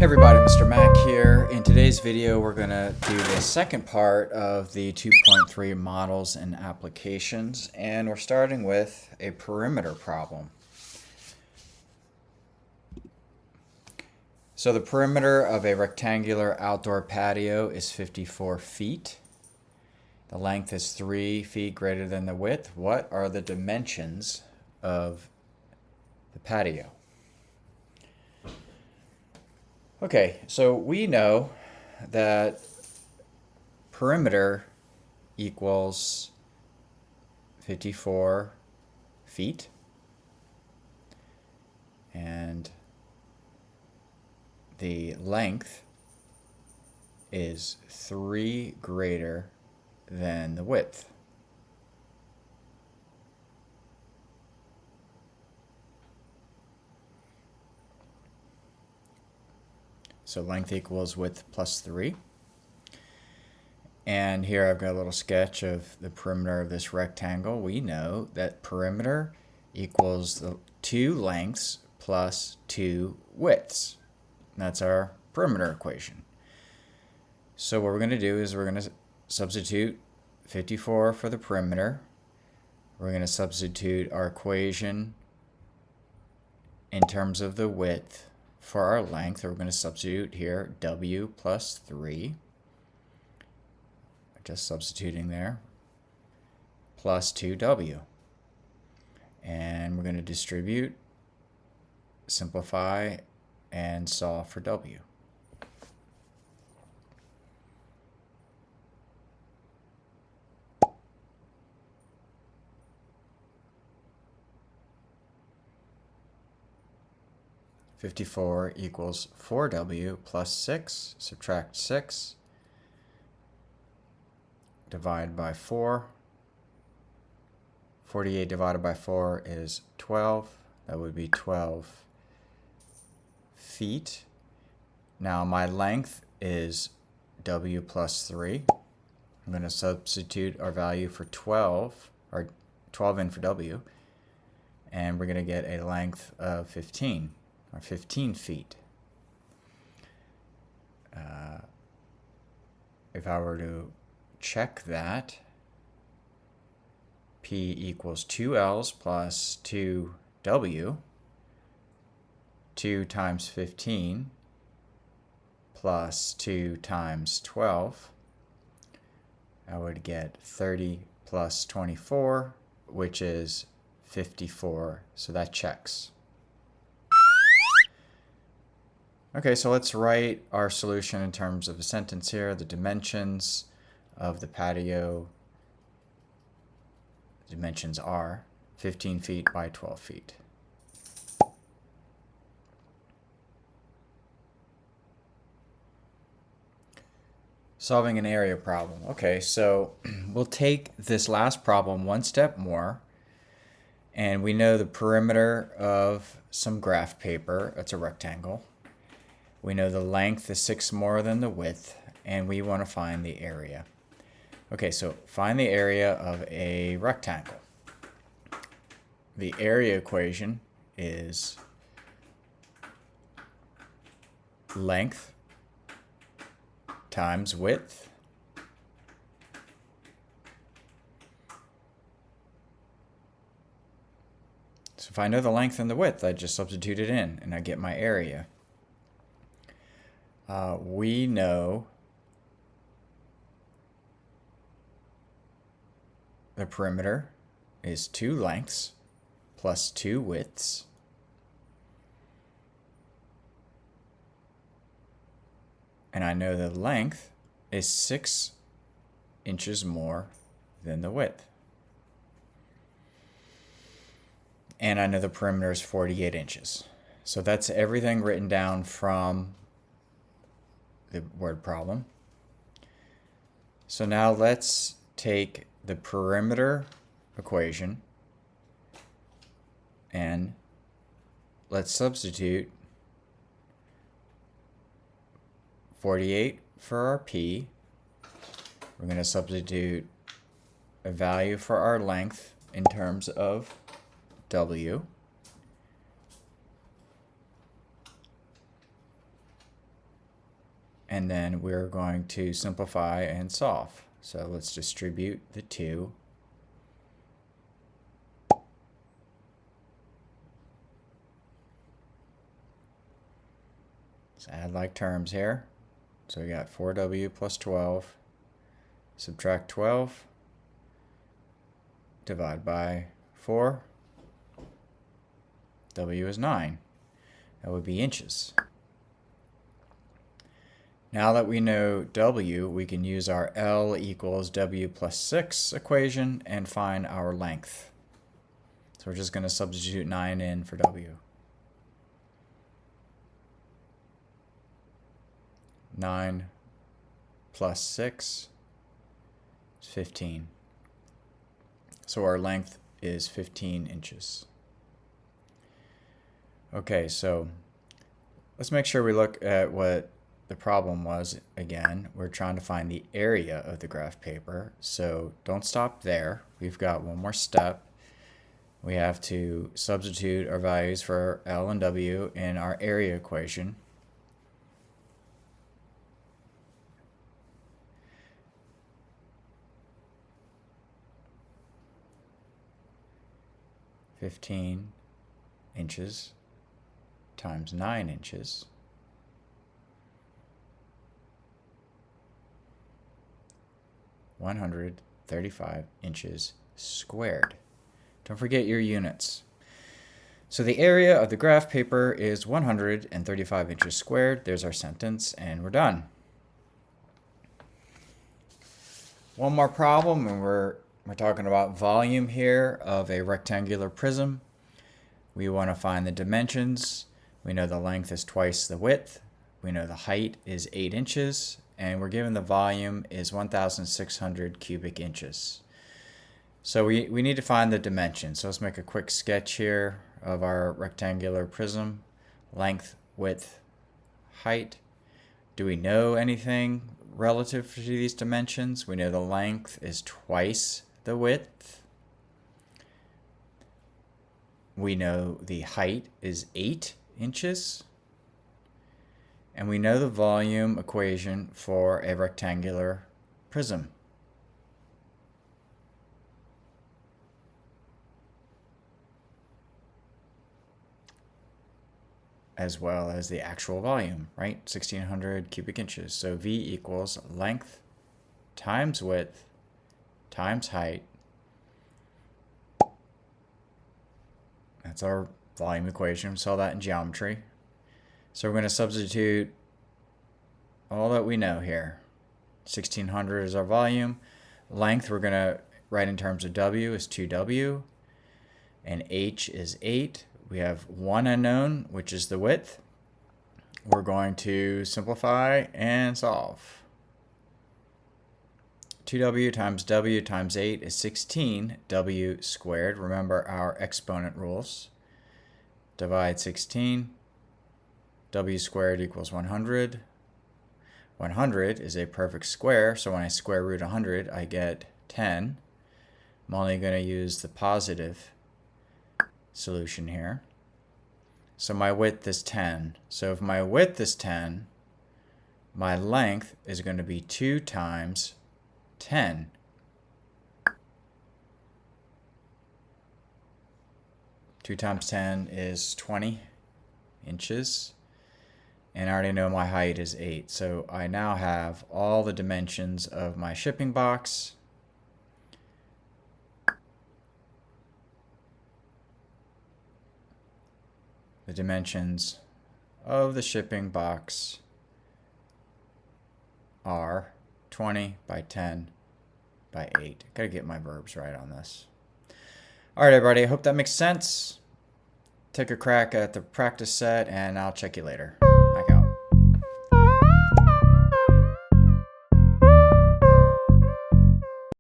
Everybody, Mr. Mac here. In today's video, we're going to do the second part of the 2.3 models and applications, and we're starting with a perimeter problem. So the perimeter of a rectangular outdoor patio is 54 feet. The length is 3 feet greater than the width. What are the dimensions of the patio? Okay, so we know that perimeter equals 54 feet, and the length is 3 greater than the width. So length equals width plus 3. And here I've got a little sketch of the perimeter of this rectangle. We know that perimeter equals the 2 lengths plus 2 widths. That's our perimeter equation. So what we're going to do is we're going to substitute 54 for the perimeter. We're going to substitute our equation in terms of the width for our length. We're going to substitute here W plus 3. Just substituting there. Plus 2W. And we're going to distribute, simplify, and solve for W. (54) equals 4W plus 6, subtract 6, divide by 4. 48 divided by 4 is 12. That would be 12 feet. Now my length is W plus 3. I'm going to substitute our value for 12, or 12 in for W, and we're going to get a length of 15. Or 15 feet. If I were to check that, P equals 2L's plus 2W, 2 times 15 plus 2 times 12, I would get 30 plus 24, which is 54, so that checks. Okay, so let's write our solution in terms of a sentence here. The dimensions of the patio, dimensions are 15 feet by 12 feet. Solving an area problem. Okay, so we'll take this last problem one step more, and we know the perimeter of some graph paper. That's a rectangle. We know the length is 6 more than the width, and we want to find the area. Okay, so find the area of a rectangle. The area equation is length times width So if I know the length and the width, I just substitute it in and I get my area. We know the perimeter is 2 lengths plus 2 widths. And I know the length is 6 inches more than the width. And I know the perimeter is 48 inches. So that's everything written down from the word problem. So now let's take the perimeter equation and let's substitute 48 for our P. We're going to substitute a value for our length in terms of W. and then we're going to simplify and solve. So let's distribute the 2. Let's add like terms here. So we got 4w plus 12, subtract 12, divide by 4, w is 9. That would be inches. Now that we know w, we can use our L equals w plus 6 equation and find our length. So we're just going to substitute 9 in for w. 9 plus 6 is 15. So our length is 15 inches. Okay, so let's make sure we look at what the problem was again. We're trying to find the area of the graph paper. So don't stop there. We've got one more step. We have to substitute our values for L and W in our area equation. (15 inches times 9 inches) (135 inches squared). Don't forget your units. So the area of the graph paper is 135 inches squared. There's our sentence, and we're done. One more problem, and we're talking about volume here of a rectangular prism. We want to find the dimensions. We know the length is twice the width. We know the height is 8 inches. And we're given the volume is 1,600 cubic inches. So we need to find the dimensions. So let's make a quick sketch here of our rectangular prism. Length, width, height. Do we know anything relative to these dimensions? We know the length is twice the width. We know the height is 8 inches. And we know the volume equation for a rectangular prism. As well as the actual volume, right? 1,600 cubic inches. So V equals length times width times height. That's our volume equation. We saw that in geometry. So we're going to substitute all that we know here. 1,600 is our volume. Length we're going to write in terms of W is 2W. And H is 8. We have one unknown, which is the width. We're going to simplify and solve. 2W times W times 8 is 16W squared. Remember our exponent rules. Divide 16. W squared equals 100. 100 is a perfect square, so when I square root 100, I get 10. I'm only going to use the positive solution here. So my width is 10. So if my width is 10, my length is going to be 2 times 10. Two times 10 is 20 inches. And I already know my height is 8. So I now have all the dimensions of my shipping box. The dimensions of the shipping box are 20 by 10 by 8. Gotta get my verbs right on this. All right, everybody. I hope that makes sense. Take a crack at the practice set, and I'll check you later.